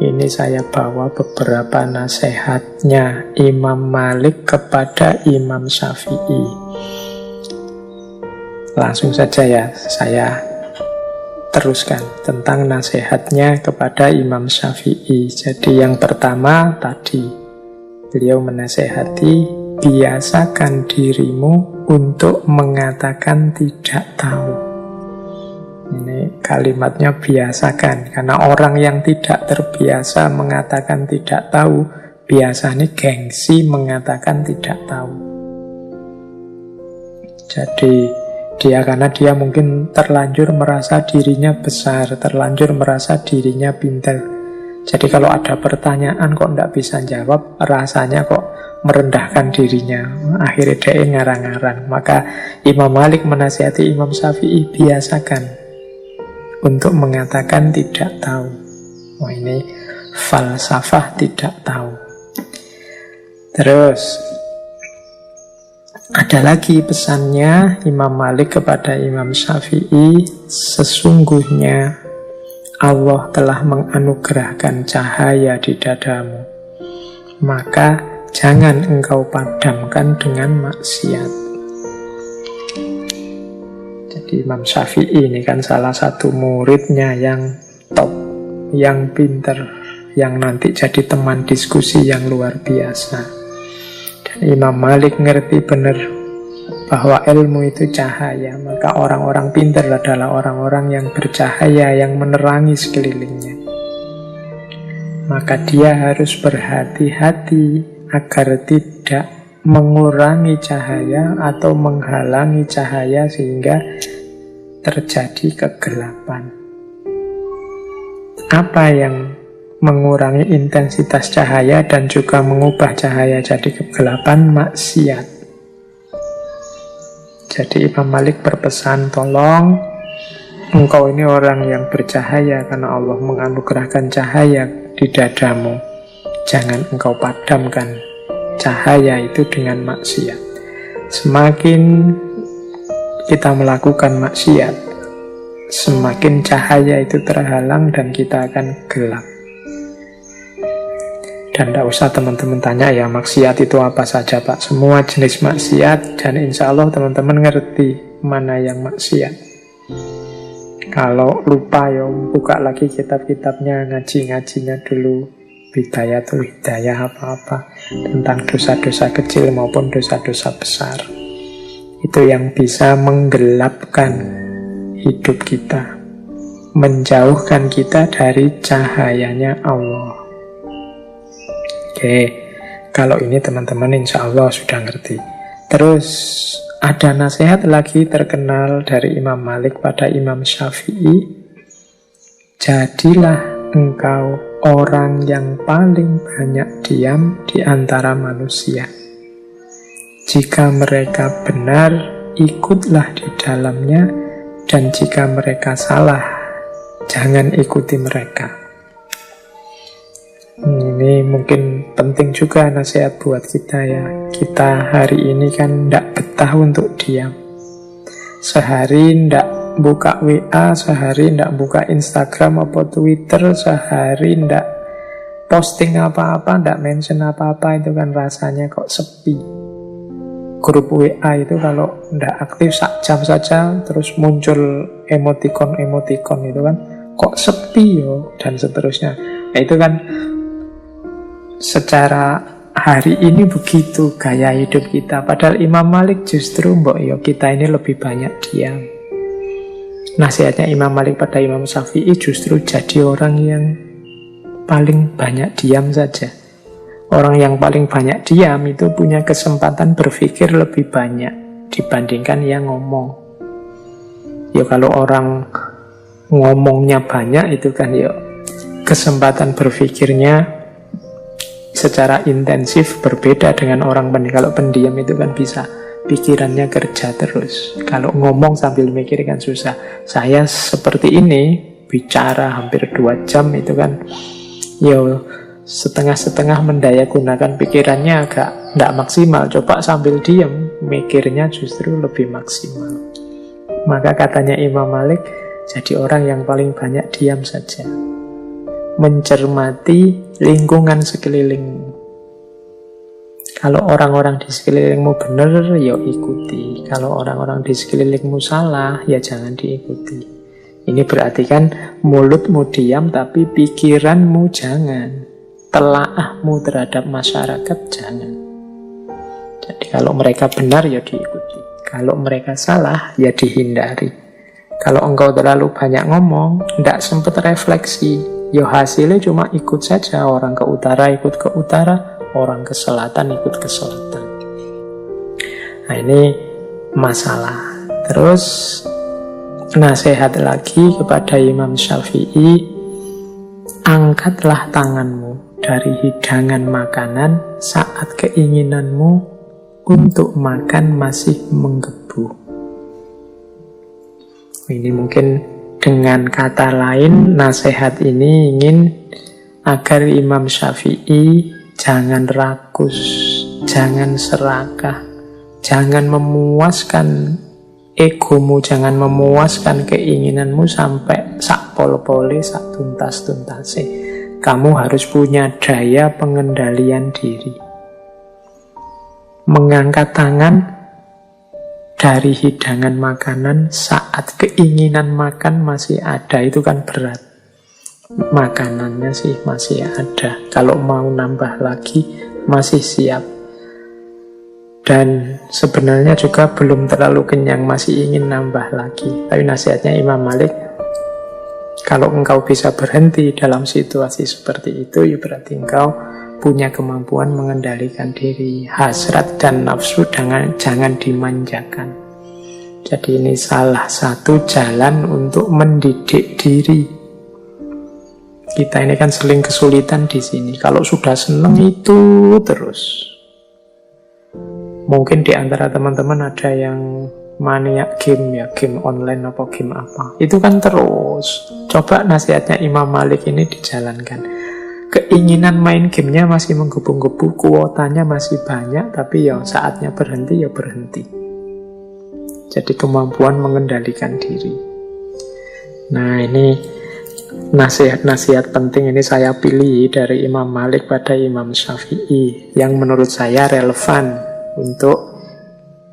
Ini saya bawa beberapa nasihatnya Imam Malik kepada Imam Syafi'i. Langsung saja ya, saya teruskan tentang nasihatnya kepada Imam Syafi'i. Jadi yang pertama tadi, beliau menasehati, biasakan dirimu untuk mengatakan tidak tahu. Ini kalimatnya biasakan, karena orang yang tidak terbiasa mengatakan tidak tahu, biasanya gengsi mengatakan tidak tahu. Jadi karena dia mungkin terlanjur merasa dirinya besar, terlanjur merasa dirinya pintar. Jadi kalau ada pertanyaan kok tidak bisa jawab, rasanya kok merendahkan dirinya. Akhirnya dia ngarang-ngarang. Maka Imam Malik menasihati Imam Syafi'i, biasakan untuk mengatakan tidak tahu. Wah, ini falsafah tidak tahu. Terus ada lagi pesannya Imam Malik kepada Imam Syafi'i, sesungguhnya Allah telah menganugerahkan cahaya di dadamu, maka jangan engkau padamkan dengan maksiat. Jadi Imam Syafi'i ini kan salah satu muridnya yang top, yang pinter, yang nanti jadi teman diskusi yang luar biasa. Imam Malik ngerti benar bahwa ilmu itu cahaya, maka orang-orang pintar adalah orang-orang yang bercahaya, yang menerangi sekelilingnya. Maka dia harus berhati-hati agar tidak mengurangi cahaya atau menghalangi cahaya sehingga terjadi kegelapan. Apa yang mengurangi intensitas cahaya dan juga mengubah cahaya jadi kegelapan? Maksiat. Jadi Imam Malik berpesan, tolong engkau ini orang yang bercahaya karena Allah menganugerahkan cahaya di dadamu. Jangan engkau padamkan cahaya itu dengan maksiat. Semakin kita melakukan maksiat, semakin cahaya itu terhalang dan kita akan gelap. Dan tidak usah teman-teman tanya ya, maksiat itu apa saja Pak. Semua jenis maksiat, dan insya Allah teman-teman ngerti mana yang maksiat. Kalau lupa ya, buka lagi kitab-kitabnya, ngaji-ngajinya dulu, Bidayatul Hidayah apa-apa, tentang dosa-dosa kecil maupun dosa-dosa besar. Itu yang bisa menggelapkan hidup kita, menjauhkan kita dari cahayanya Allah. Oke, kalau ini teman-teman insya Allah sudah ngerti. Terus ada nasihat lagi terkenal dari Imam Malik pada Imam Syafi'i. Jadilah engkau orang yang paling banyak diam di antara manusia. Jika mereka benar, ikutlah di dalamnya, dan jika mereka salah, jangan ikuti mereka. Ini mungkin penting juga nasihat buat kita ya. Kita hari ini kan tidak betah untuk diam. Sehari tidak buka WA, sehari tidak buka Instagram atau Twitter, sehari tidak posting apa-apa, tidak mention apa-apa, itu kan rasanya kok sepi. Grup WA itu kalau tidak aktif sak jam saja, terus muncul emoticon-emoticon itu kan kok sepi yo, dan seterusnya. Nah, itu kan secara hari ini begitu gaya hidup kita. Padahal Imam Malik justru kita ini lebih banyak diam. Nasihatnya Imam Malik pada Imam Syafi'i justru jadi orang yang paling banyak diam saja. Orang yang paling banyak diam itu punya kesempatan berpikir lebih banyak dibandingkan yang ngomong. Ya kalau orang ngomongnya banyak itu kan ya kesempatan berpikirnya secara intensif berbeda dengan orang pendiam. Kalau pendiam itu kan bisa pikirannya kerja terus. Kalau ngomong sambil mikir kan susah. Saya seperti ini bicara hampir 2 jam itu kan setengah-setengah mendaya gunakan pikirannya agak tidak maksimal. Coba sambil diam, mikirnya justru lebih maksimal. Maka katanya Imam Malik, jadi orang yang paling banyak diam saja. mencermati lingkungan sekelilingmu. Kalau orang-orang di sekelilingmu benar, ya ikuti. Kalau orang-orang di sekelilingmu salah, ya jangan diikuti. Ini berarti kan mulutmu diam, tapi pikiranmu jangan. Telaahmu terhadap masyarakat jangan. Jadi kalau mereka benar, ya diikuti. Kalau mereka salah, ya dihindari. Kalau engkau terlalu banyak ngomong, tidak sempat refleksi, ya hasilnya cuma ikut saja. Orang ke utara ikut ke utara, orang ke selatan ikut ke selatan. Nah ini masalah. Terus nasihat lagi kepada Imam Syafi'i, angkatlah tanganmu dari hidangan makanan saat keinginanmu untuk makan masih menggebu. Ini mungkin dengan kata lain, nasihat ini ingin agar Imam Syafi'i jangan rakus, jangan serakah, jangan memuaskan egomu, jangan memuaskan keinginanmu sampai sak pol-pole, sak tuntas-tuntase. Kamu harus punya daya pengendalian diri. Mengangkat tangan dari hidangan makanan saat keinginan makan masih ada, itu kan berat. Makanannya sih masih ada, kalau mau nambah lagi masih siap. Dan sebenarnya juga belum terlalu kenyang, masih ingin nambah lagi. Tapi nasihatnya Imam Malik, kalau engkau bisa berhenti dalam situasi seperti itu, ya berarti engkau punya kemampuan mengendalikan diri. Hasrat dan nafsu jangan dimanjakan. Jadi ini salah satu jalan untuk mendidik diri. Kita ini kan sering kesulitan di sini. Kalau sudah senang itu terus. Mungkin di antara teman-teman ada yang maniak game, ya game online apa game apa. Itu kan terus. Coba nasihatnya Imam Malik ini dijalankan. Keinginan main gamenya masih menggebu-gebu, kuotanya masih banyak, tapi ya saatnya berhenti, ya berhenti. Jadi kemampuan mengendalikan diri. Nah ini nasihat-nasihat penting ini saya pilih dari Imam Malik pada Imam Syafi'i, yang menurut saya relevan untuk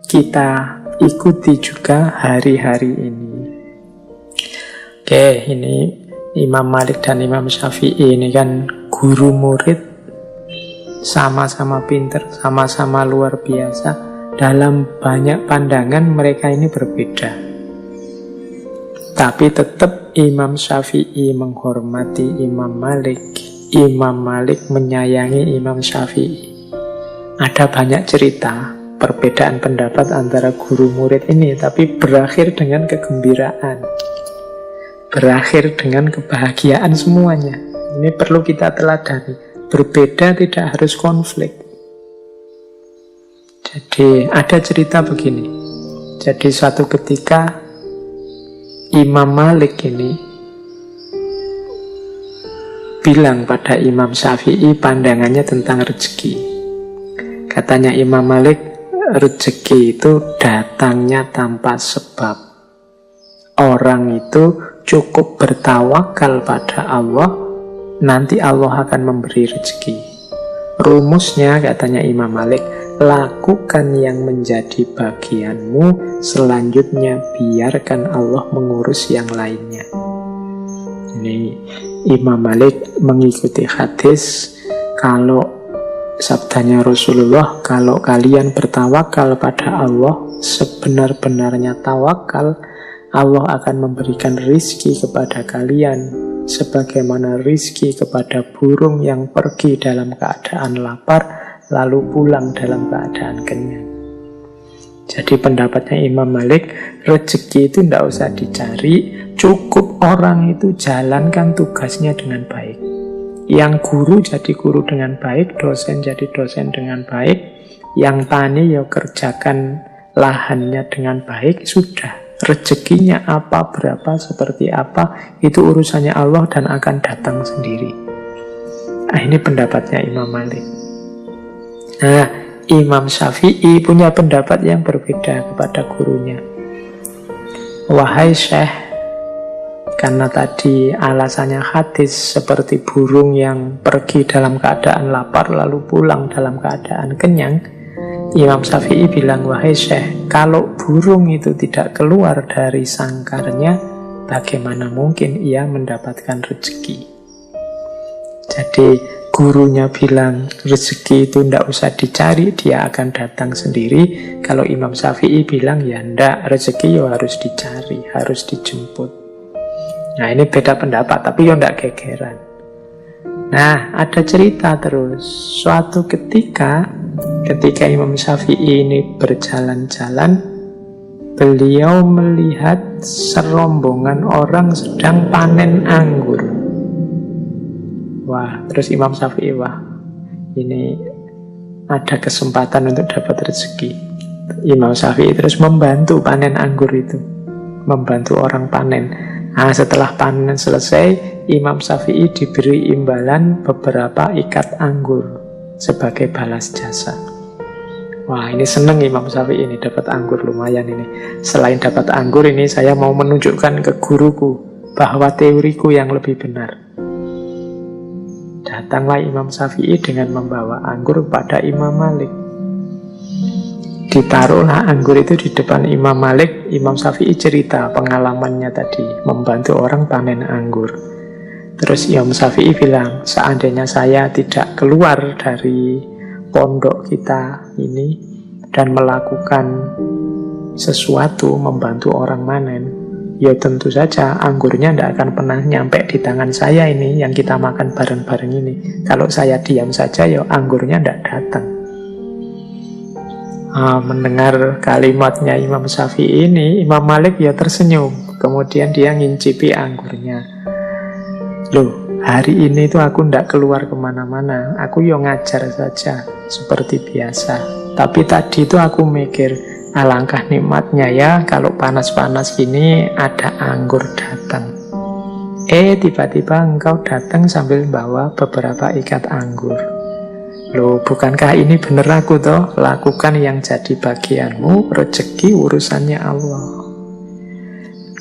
kita ikuti juga hari-hari ini. Oke, ini Imam Malik dan Imam Syafi'i ini kan guru murid, sama-sama pinter, sama-sama luar biasa. Dalam banyak pandangan mereka ini berbeda. Tapi tetap Imam Syafi'i menghormati Imam Malik. Imam Malik menyayangi Imam Syafi'i. Ada banyak cerita perbedaan pendapat antara guru murid ini, tapi berakhir dengan kegembiraan. Berakhir dengan kebahagiaan semuanya. Ini perlu kita teladani. Berbeda tidak harus konflik. Jadi ada cerita begini. Jadi suatu ketika Imam Malik ini bilang pada Imam Syafi'i pandangannya tentang rezeki. Katanya Imam Malik, rezeki itu datangnya tanpa sebab. Orang itu cukup bertawakal pada Allah, nanti Allah akan memberi rezeki. Rumusnya, katanya Imam Malik, lakukan yang menjadi bagianmu, selanjutnya biarkan Allah mengurus yang lainnya. Ini Imam Malik mengikuti hadis, kalau sabdanya Rasulullah, kalau kalian bertawakal pada Allah sebenar-benarnya tawakal, Allah akan memberikan rizki kepada kalian sebagaimana rizki kepada burung yang pergi dalam keadaan lapar lalu pulang dalam keadaan kenyang. Jadi pendapatnya Imam Malik, rezeki itu tidak usah dicari, cukup orang itu jalankan tugasnya dengan baik. Yang guru jadi guru dengan baik, dosen jadi dosen dengan baik, yang tani ya kerjakan lahannya dengan baik, sudah. Rezekinya apa, berapa, seperti apa, itu urusannya Allah dan akan datang sendiri. Nah, ini pendapatnya Imam Malik. Nah, Imam Syafi'i punya pendapat yang berbeda kepada gurunya. Wahai Syekh, Karena tadi alasannya hadis seperti burung yang pergi dalam keadaan lapar lalu pulang dalam keadaan kenyang. Imam Syafi'i bilang, wahai Syekh, kalau burung itu tidak keluar dari sangkarnya, bagaimana mungkin ia mendapatkan rezeki? Jadi gurunya bilang rezeki itu tidak usah dicari, dia akan datang sendiri. Kalau Imam Syafi'i bilang ya ndak, rezeki ya harus dicari, harus dijemput. Nah ini beda pendapat, tapi ya ndak gegeran. Nah ada cerita terus. Suatu ketika Imam Syafi'i ini berjalan-jalan, beliau melihat serombongan orang sedang panen anggur. Wah, terus Imam Syafi'i, wah, ini ada kesempatan untuk dapat rezeki. Imam Syafi'i terus membantu panen anggur itu, membantu orang panen. Nah, setelah panen selesai, Imam Syafi'i diberi imbalan beberapa ikat anggur sebagai balas jasa. Wah, ini seneng Imam Syafi'i ini dapat anggur, lumayan ini. Selain dapat anggur ini, saya mau menunjukkan ke guruku bahwa teoriku yang lebih benar. Datanglah Imam Syafi'i dengan membawa anggur kepada Imam Malik. Ditaruhlah anggur itu di depan Imam Malik. Imam Syafi'i cerita pengalamannya tadi, membantu orang panen anggur. Terus Imam Syafi'i bilang, seandainya saya tidak keluar dari pondok kita ini dan melakukan sesuatu membantu orang panen, ya tentu saja anggurnya tidak akan pernah nyampe di tangan saya ini yang kita makan bareng-bareng ini. Kalau saya diam saja, ya anggurnya tidak datang. Mendengar kalimatnya Imam Syafi'i ini, Imam Malik ya tersenyum. Kemudian dia ngincipi anggurnya. Loh, hari ini tuh aku tidak keluar kemana-mana. Aku ya ngajar saja seperti biasa. Tapi tadi itu aku mikir, alangkah nikmatnya ya kalau panas-panas gini ada anggur datang. Tiba-tiba engkau datang sambil bawa beberapa ikat anggur. Loh, bukankah ini bener aku toh? Lakukan yang jadi bagianmu, rezeki urusannya Allah.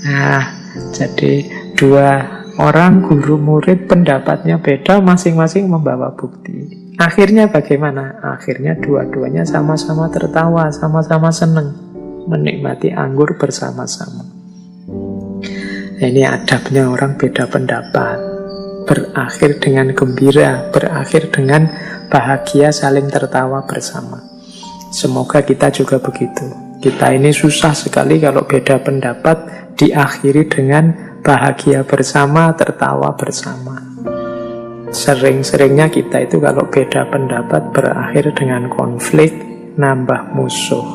Nah, jadi dua orang guru murid pendapatnya beda, masing-masing membawa bukti. Akhirnya bagaimana? Akhirnya dua-duanya sama-sama tertawa, sama-sama senang menikmati anggur bersama-sama. Ini adabnya orang beda pendapat. Berakhir dengan gembira, berakhir dengan bahagia, saling tertawa bersama. Semoga kita juga begitu. Kita ini susah sekali kalau beda pendapat diakhiri dengan bahagia bersama, tertawa bersama. Sering-seringnya kita itu kalau beda pendapat berakhir dengan konflik, nambah musuh.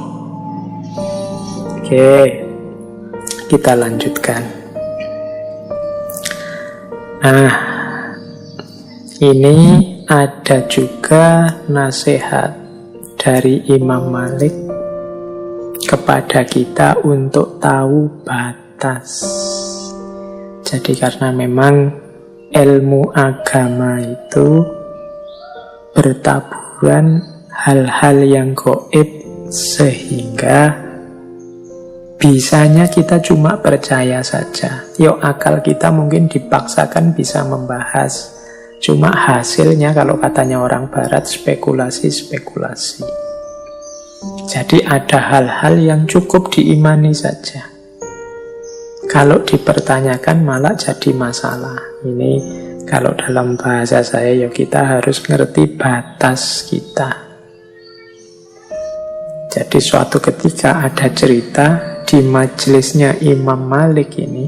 Oke, kita lanjutkan. Nah, ini ada juga nasihat dari Imam Malik kepada kita untuk tahu batas. Jadi karena memang ilmu agama itu bertaburan hal-hal yang gaib, sehingga bisanya kita cuma percaya saja. Akal kita mungkin dipaksakan bisa membahas, cuma hasilnya kalau katanya orang barat spekulasi-spekulasi. Jadi ada hal-hal yang cukup diimani saja. Kalau dipertanyakan malah jadi masalah. Ini kalau dalam bahasa saya, kita harus ngerti batas kita. Jadi suatu ketika ada cerita di majelisnya Imam Malik ini,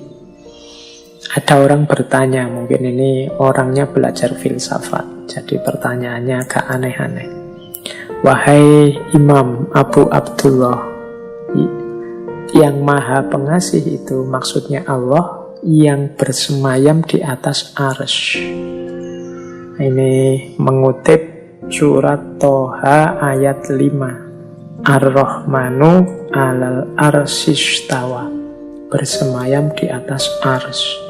ada orang bertanya, mungkin ini orangnya belajar filsafat, jadi pertanyaannya agak aneh-aneh. Wahai Imam Abu Abdullah, yang maha pengasih itu maksudnya Allah yang bersemayam di atas arsy. Ini mengutip surat Toha ayat 5. Ar-Rahmanu alal arsyistawa, bersemayam di atas arsy.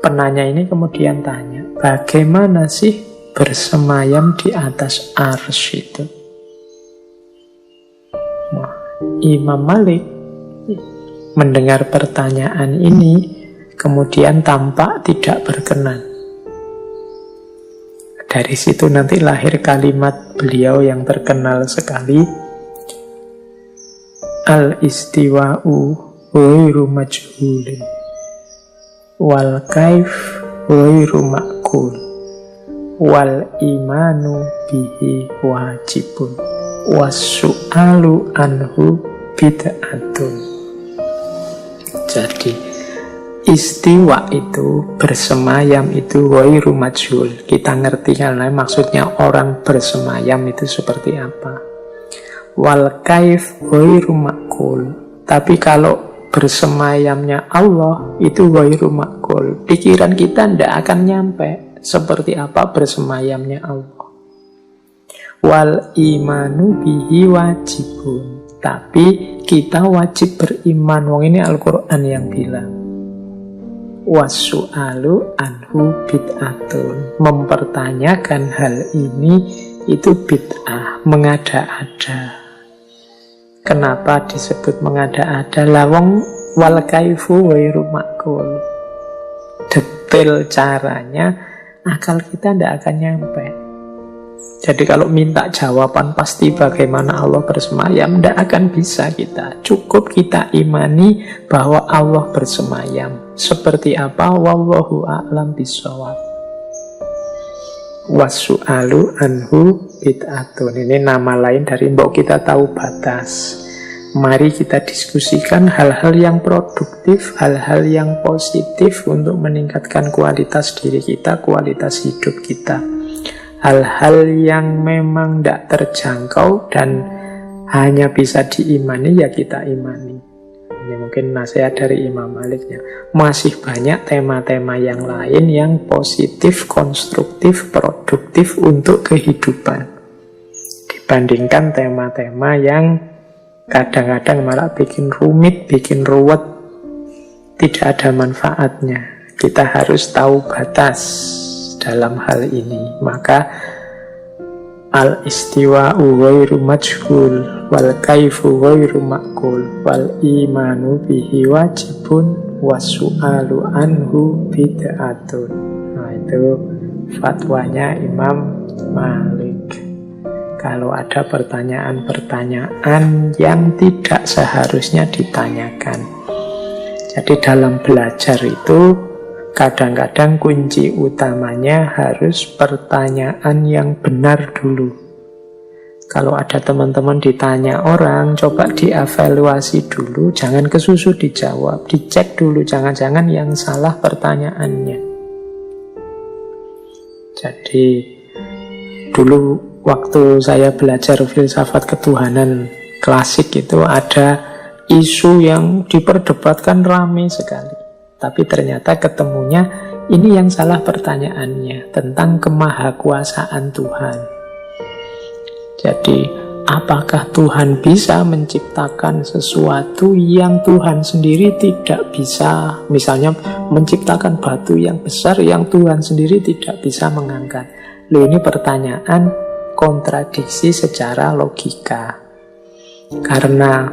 Penanya ini kemudian tanya, bagaimana sih bersemayam di atas arsy itu? Imam Malik mendengar pertanyaan ini kemudian tampak tidak berkenan. Dari situ nanti lahir kalimat beliau yang terkenal sekali, al-istiwa'u ghairu majhulin wal kaif ghairu ma'kul wal imanu bihi wajibun wassu'alu anhu bid'atun. Jadi istiwa itu, bersemayam itu ghairu majhul. Kita ngerti kan maksudnya orang bersemayam itu seperti apa. Wal kaif ghairu ma'kul. Tapi kalau bersemayamnya Allah itu ghairu ma'kul. Pikiran kita tidak akan nyampe seperti apa bersemayamnya Allah. Wal imanu bihi wajibun. Tapi kita wajib beriman. Wong ini Al-Quran yang bilang. Wasu'alu anhu bid'atun. Mempertanyakan hal ini itu bid'ah, mengada-ada. Kenapa disebut mengada-ada? Lawang wal kaifu ghairu ma'kul. Detail caranya akal kita tidak akan nyampe. Jadi kalau minta jawaban pasti bagaimana Allah bersemayam, tidak akan bisa kita. Cukup kita imani bahwa Allah bersemayam. Seperti apa? Wallahu a'lam bishawab. Wasu'alu anhu bid'atun. Ini nama lain dari mbok kita tahu batas. Mari kita diskusikan hal-hal yang produktif, hal-hal yang positif untuk meningkatkan kualitas diri kita, kualitas hidup kita. Hal-hal yang memang tidak terjangkau dan hanya bisa diimani, ya kita imani. Ini mungkin nasihat dari Imam Maliknya. Masih banyak tema-tema yang lain yang positif, konstruktif, produktif untuk kehidupan. Dibandingkan tema-tema yang kadang-kadang malah bikin rumit, bikin ruwet, tidak ada manfaatnya. Kita harus tahu batas dalam hal ini. Maka al-istiwa'u ghairu majhul wal kaifu ghairu ma'kul wal imanu bihi wajibun wasu'alu anhu bid'atun. Nah, itu fatwanya Imam Malik. Kalau ada pertanyaan-pertanyaan yang tidak seharusnya ditanyakan. Jadi dalam belajar itu kadang-kadang kunci utamanya harus pertanyaan yang benar dulu. Kalau ada teman-teman ditanya orang, coba dievaluasi dulu, jangan kesusu dijawab, dicek dulu, jangan-jangan yang salah pertanyaannya. Jadi dulu waktu saya belajar filsafat ketuhanan klasik itu ada isu yang diperdebatkan ramai sekali. Tapi ternyata ketemunya ini yang salah pertanyaannya tentang kemahakuasaan Tuhan. Jadi, apakah Tuhan bisa menciptakan sesuatu yang Tuhan sendiri tidak bisa? Misalnya menciptakan batu yang besar yang Tuhan sendiri tidak bisa mengangkat. Loh, ini pertanyaan kontradiksi secara logika. Karena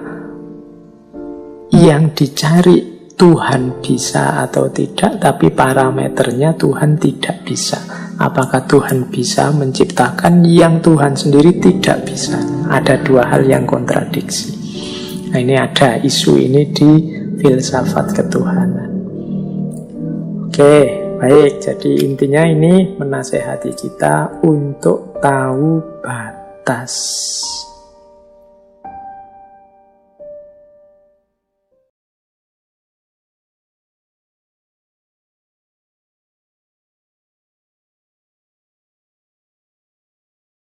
yang dicari Tuhan bisa atau tidak, tapi parameternya Tuhan tidak bisa. Apakah Tuhan bisa menciptakan yang Tuhan sendiri tidak bisa? Ada dua hal yang kontradiksi. Nah, ini ada isu ini di filsafat ketuhanan. Oke, baik. Jadi intinya ini menasehati kita untuk tahu batas.